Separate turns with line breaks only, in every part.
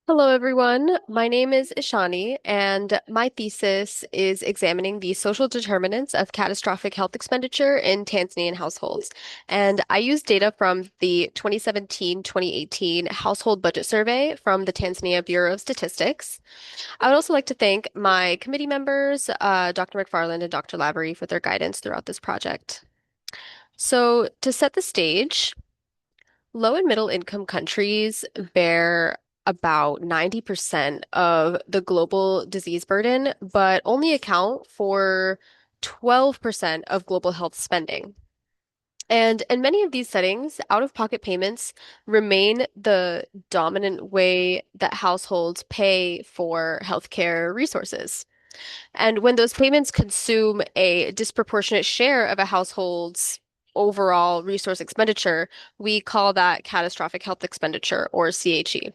Hello, everyone. My name is Ishani, and my thesis is examining the social determinants of catastrophic health expenditure in Tanzanian households. And I use data from the 2017-2018 Household Budget Survey from the Tanzania Bureau of Statistics. I would also like to thank my committee members, Dr. McFarland and Dr. Lavery, for their guidance throughout this project. So, to set the stage, low and middle income countries bear about 90% of the global disease burden, but only account for 12% of global health spending. And in many of these settings, out-of-pocket payments remain the dominant way that households pay for healthcare resources. And when those payments consume a disproportionate share of a household's overall resource expenditure, we call that catastrophic health expenditure, or CHE.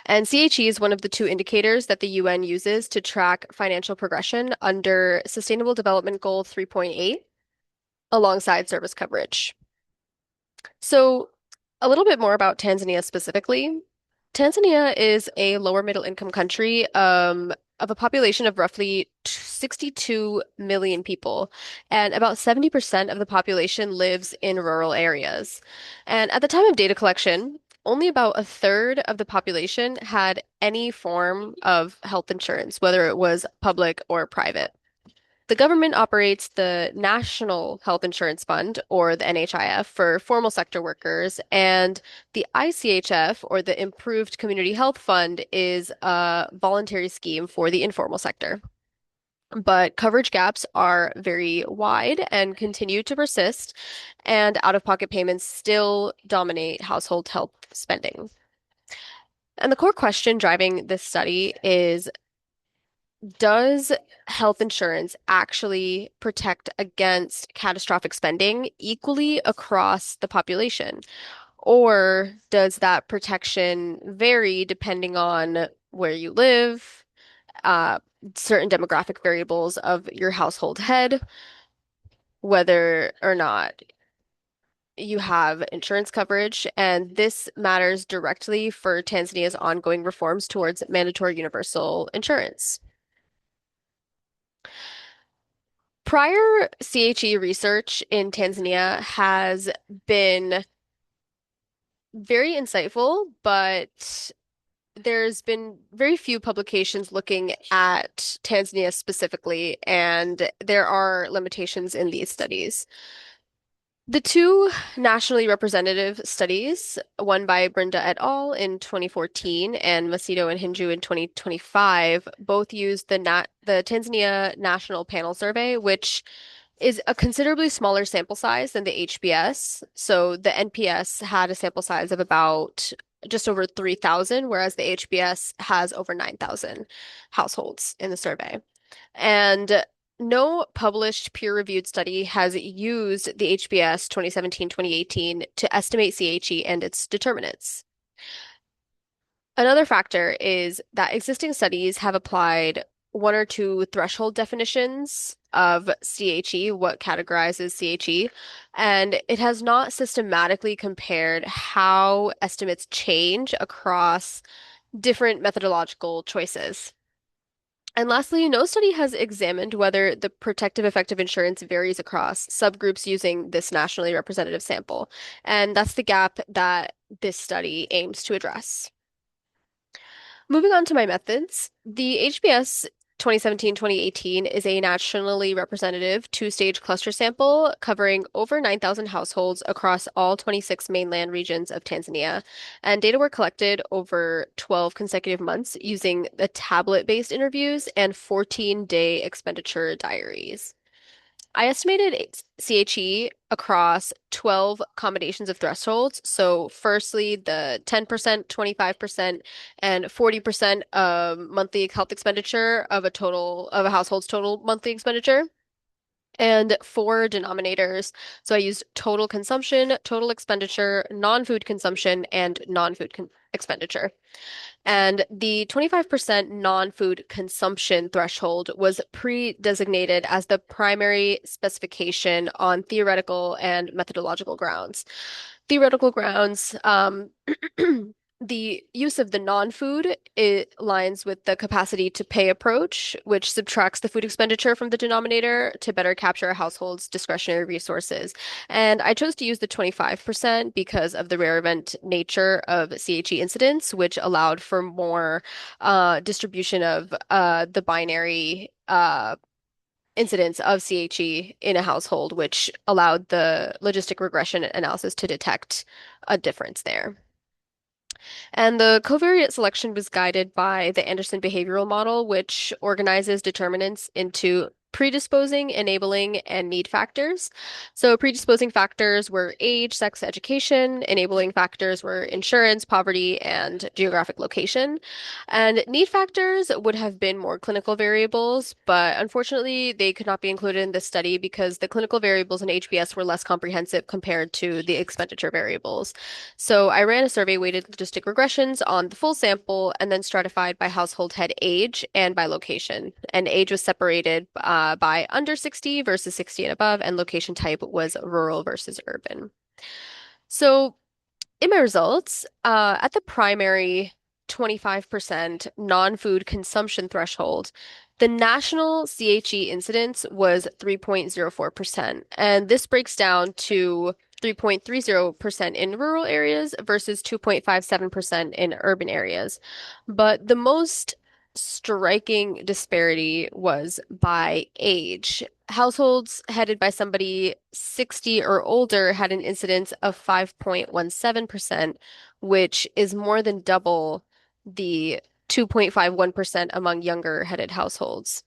And CHE is one of the two indicators that the UN uses to track financial progression under Sustainable Development Goal 3.8 alongside service coverage. So, a little bit more about Tanzania specifically. Tanzania is a lower middle income country of a population of roughly 62 million people, and about 70% of the population lives in rural areas. And at the time of data collection, only about a third of the population had any form of health insurance, whether it was public or private. The government operates the National Health Insurance Fund, or the NHIF, for formal sector workers, and the ICHF, or the Improved Community Health Fund, is a voluntary scheme for the informal sector. But coverage gaps are very wide and continue to persist, and out-of-pocket payments still dominate household health spending. And the core question driving this study is, does health insurance actually protect against catastrophic spending equally across the population? Or does that protection vary depending on where you live, uh, certain demographic variables of your household head, whether or not you have insurance coverage? And this matters directly for Tanzania's ongoing reforms towards mandatory universal insurance. Prior CHE research in Tanzania has been very insightful, but there's been very few publications looking at Tanzania specifically, and there are limitations in these studies. The two nationally representative studies, one by Brinda et al. In 2014 and Macedo and Hinju in 2025, both used the Tanzania National Panel Survey, which is a considerably smaller sample size than the HBS. So the NPS had a sample size of about just over 3,000, whereas the HBS has over 9,000 households in the survey. And no published peer-reviewed study has used the HBS 2017-2018 to estimate CHE and its determinants. Another factor is that existing studies have applied one or two threshold definitions of CHE, what categorizes CHE, and it has not systematically compared how estimates change across different methodological choices. And lastly, no study has examined whether the protective effect of insurance varies across subgroups using this nationally representative sample. And that's the gap that this study aims to address. Moving on to my methods, the HBS 2017-2018 is a nationally representative two-stage cluster sample covering over 9,000 households across all 26 mainland regions of Tanzania. And data were collected over 12 consecutive months using the tablet-based interviews and 14-day expenditure diaries. I estimated CHE across 12 combinations of thresholds. So firstly, the 10%, 25%, and 40% of monthly health expenditure of a household's total monthly expenditure. And four denominators. So I used total consumption, total expenditure, non-food consumption, and non-food expenditure. And the 25% non-food consumption threshold was pre-designated as the primary specification on theoretical and methodological grounds. Theoretical grounds The use of the non-food, it aligns with the capacity to pay approach, which subtracts the food expenditure from the denominator to better capture a household's discretionary resources. And I chose to use the 25% because of the rare event nature of CHE incidents, which allowed for more distribution of the binary incidence of CHE in a household, which allowed the logistic regression analysis to detect a difference there. And the covariate selection was guided by the Anderson behavioral model, which organizes determinants into predisposing, enabling, and need factors. So predisposing factors were age, sex, education. Enabling factors were insurance, poverty, and geographic location. And need factors would have been more clinical variables, but unfortunately, they could not be included in this study because the clinical variables in HBS were less comprehensive compared to the expenditure variables. So I ran a survey weighted logistic regressions on the full sample and then stratified by household head age and by location. And age was separated by under 60 versus 60 and above, and location type was rural versus urban. So in my results, at the primary 25% non-food consumption threshold, the national CHE incidence was 3.04%. And this breaks down to 3.30% in rural areas versus 2.57% in urban areas. But the most striking disparity was by age. Households headed by somebody 60 or older had an incidence of 5.17%, which is more than double the 2.51% among younger headed households.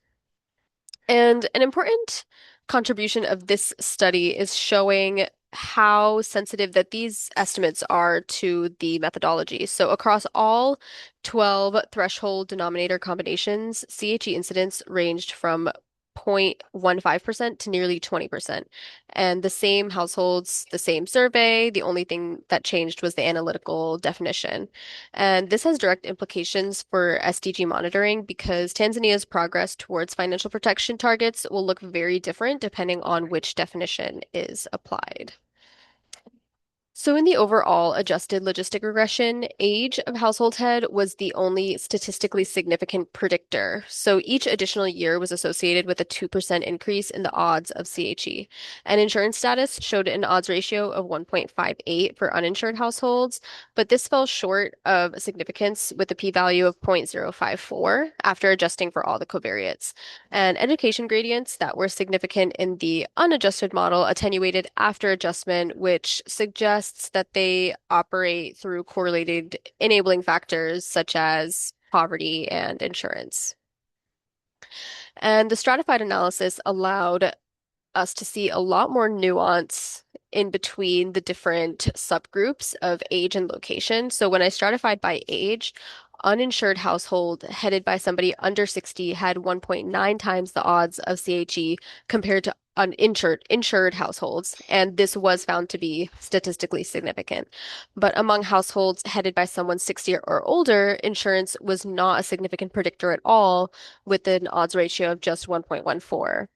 And an important contribution of this study is showing how sensitive that these estimates are to the methodology. So across all 12 threshold denominator combinations, CHE incidence ranged from 0.15% to nearly 20%. And the same households, the same survey, the only thing that changed was the analytical definition. And this has direct implications for SDG monitoring because Tanzania's progress towards financial protection targets will look very different depending on which definition is applied. So in the overall adjusted logistic regression, age of household head was the only statistically significant predictor. So each additional year was associated with a 2% increase in the odds of CHE. And insurance status showed an odds ratio of 1.58 for uninsured households, but this fell short of significance with a p-value of 0.054 after adjusting for all the covariates. And education gradients that were significant in the unadjusted model attenuated after adjustment, which suggests that they operate through correlated enabling factors such as poverty and insurance. And the stratified analysis allowed us to see a lot more nuance in between the different subgroups of age and location. So when I stratified by age, uninsured household headed by somebody under 60 had 1.9 times the odds of CHE compared to insured households, and this was found to be statistically significant. But among households headed by someone 60 or older, insurance was not a significant predictor at all, with an odds ratio of just 1.14.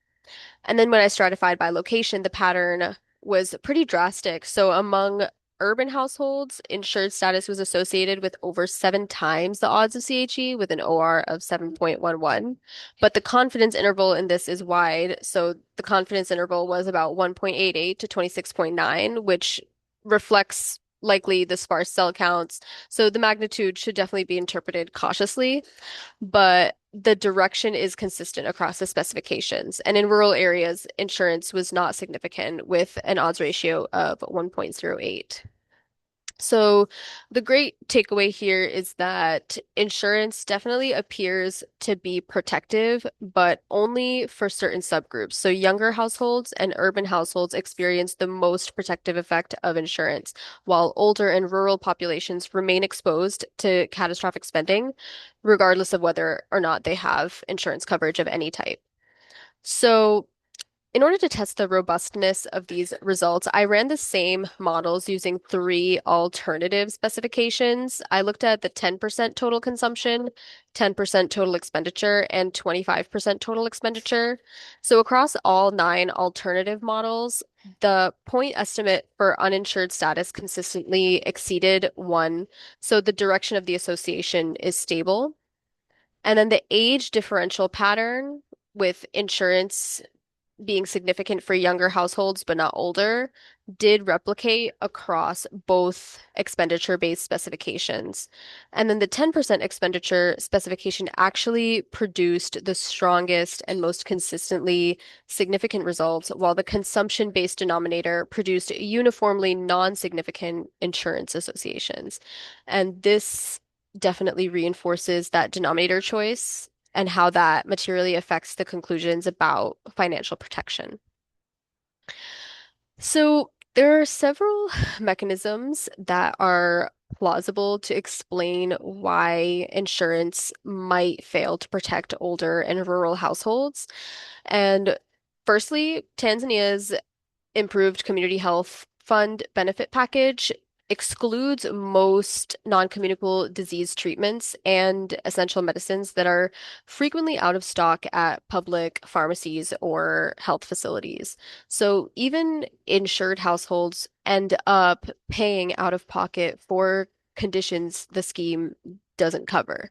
And then when I stratified by location, the pattern was pretty drastic. So among urban households, insured status was associated with over 7 times the odds of CHE with an OR of 7.11. But the confidence interval in this is wide. So the confidence interval was about 1.88 to 26.9, which reflects likely the sparse cell counts. So the magnitude should definitely be interpreted cautiously, but the direction is consistent across the specifications. And in rural areas, insurance was not significant with an odds ratio of 1.08. So the great takeaway here is that insurance definitely appears to be protective, but only for certain subgroups. So younger households and urban households experience the most protective effect of insurance, while older and rural populations remain exposed to catastrophic spending, regardless of whether or not they have insurance coverage of any type. So in order to test the robustness of these results, I ran the same models using three alternative specifications. I looked at the 10% total consumption, 10% total expenditure, and 25% total expenditure. So across all nine alternative models, the point estimate for uninsured status consistently exceeded one. So the direction of the association is stable. And then the age differential pattern with insurance being significant for younger households but not older did replicate across both expenditure-based specifications. And then the 10% expenditure specification actually produced the strongest and most consistently significant results, while the consumption-based denominator produced uniformly non-significant insurance associations. And this definitely reinforces that denominator choice and how that materially affects the conclusions about financial protection. So, there are several mechanisms that are plausible to explain why insurance might fail to protect older and rural households. And firstly, Tanzania's improved community health fund benefit package excludes most non-communicable disease treatments and essential medicines that are frequently out of stock at public pharmacies or health facilities. So even insured households end up paying out of pocket for conditions the scheme doesn't cover.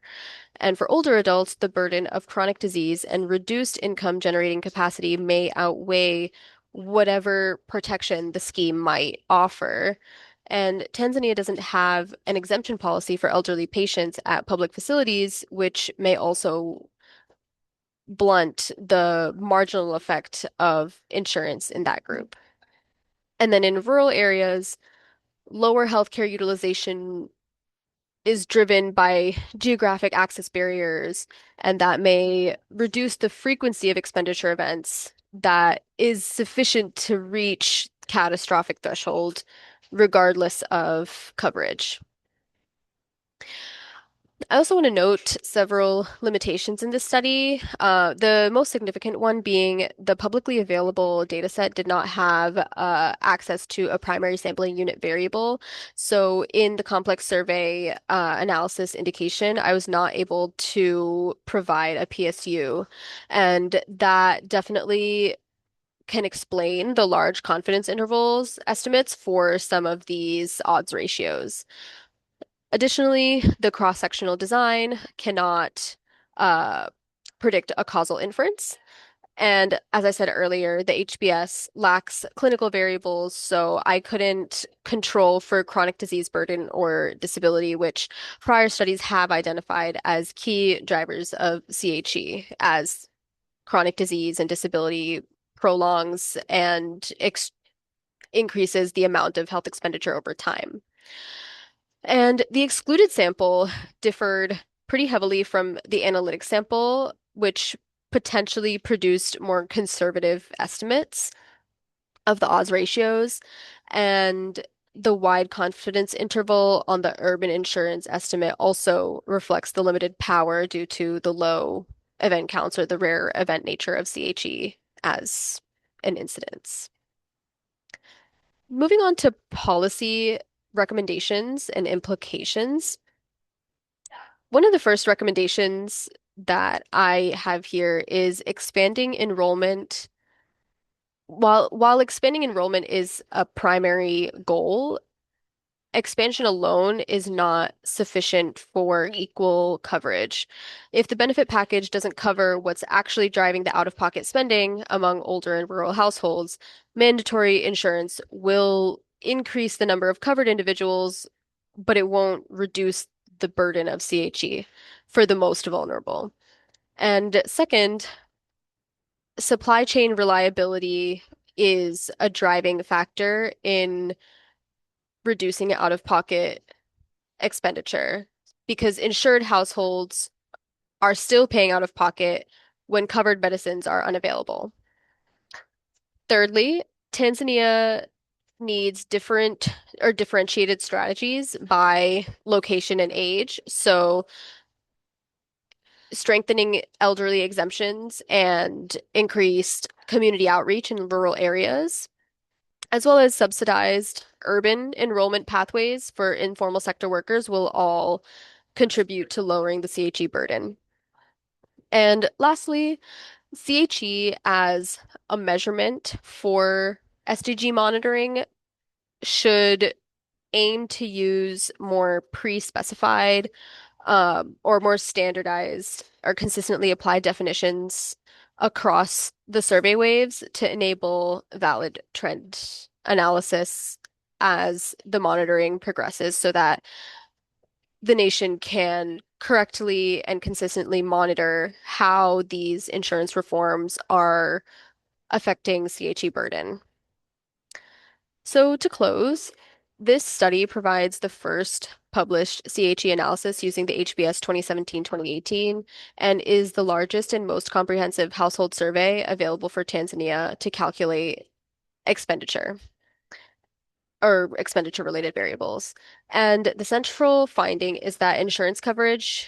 And for older adults, the burden of chronic disease and reduced income generating capacity may outweigh whatever protection the scheme might offer. And Tanzania doesn't have an exemption policy for elderly patients at public facilities, which may also blunt the marginal effect of insurance in that group. And then in rural areas, lower healthcare utilization is driven by geographic access barriers, and that may reduce the frequency of expenditure events that is sufficient to reach catastrophic threshold, regardless of coverage. I also want to note several limitations in this study. The most significant one being the publicly available data set did not have access to a primary sampling unit variable. So in the complex survey analysis indication, I was not able to provide a PSU. And that definitely can explain the large confidence intervals estimates for some of these odds ratios. Additionally, the cross-sectional design cannot uh, predict a causal inference. And as I said earlier, the HBS lacks clinical variables, so I couldn't control for chronic disease burden or disability, which prior studies have identified as key drivers of CHE, as chronic disease and disability prolongs and ex increases the amount of health expenditure over time. And the excluded sample differed pretty heavily from the analytic sample, which potentially produced more conservative estimates of the odds ratios. And the wide confidence interval on the urban insurance estimate also reflects the limited power due to the low event counts or the rare event nature of CHE as an incidence. Moving on to policy recommendations and implications. One of the first recommendations that I have here is expanding enrollment. While expanding enrollment is a primary goal, expansion alone is not sufficient for equal coverage. If the benefit package doesn't cover what's actually driving the out-of-pocket spending among older and rural households, mandatory insurance will increase the number of covered individuals, but it won't reduce the burden of CHE for the most vulnerable. And second, supply chain reliability is a driving factor in reducing out-of-pocket expenditure because insured households are still paying out of pocket when covered medicines are unavailable. Thirdly, Tanzania needs different or differentiated strategies by location and age. So strengthening elderly exemptions and increased community outreach in rural areas, as well as subsidized urban enrollment pathways for informal sector workers will all contribute to lowering the CHE burden. And lastly, CHE as a measurement for SDG monitoring should aim to use more pre-specified or more standardized or consistently applied definitions across the survey waves to enable valid trend analysis as the monitoring progresses so that the nation can correctly and consistently monitor how these insurance reforms are affecting CHE burden. So to close, this study provides the first published CHE analysis using the HBS 2017-2018 and is the largest and most comprehensive household survey available for Tanzania to calculate expenditure or expenditure related variables. And the central finding is that insurance coverage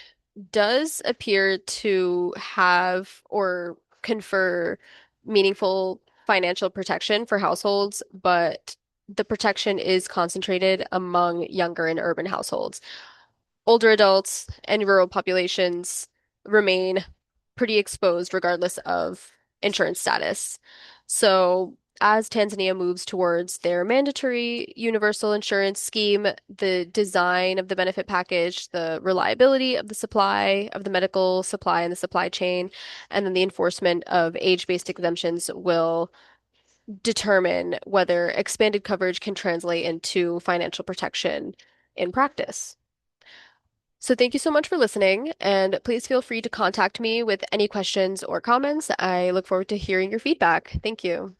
does appear to have or confer meaningful financial protection for households, but the protection is concentrated among younger and urban households. Older adults and rural populations remain pretty exposed regardless of insurance status. So, as Tanzania moves towards their mandatory universal insurance scheme, the design of the benefit package, the reliability of the supply, of the medical supply and the supply chain, and then the enforcement of age-based exemptions will determine whether expanded coverage can translate into financial protection in practice. So thank you so much for listening, and please feel free to contact me with any questions or comments. I look forward to hearing your feedback. Thank you.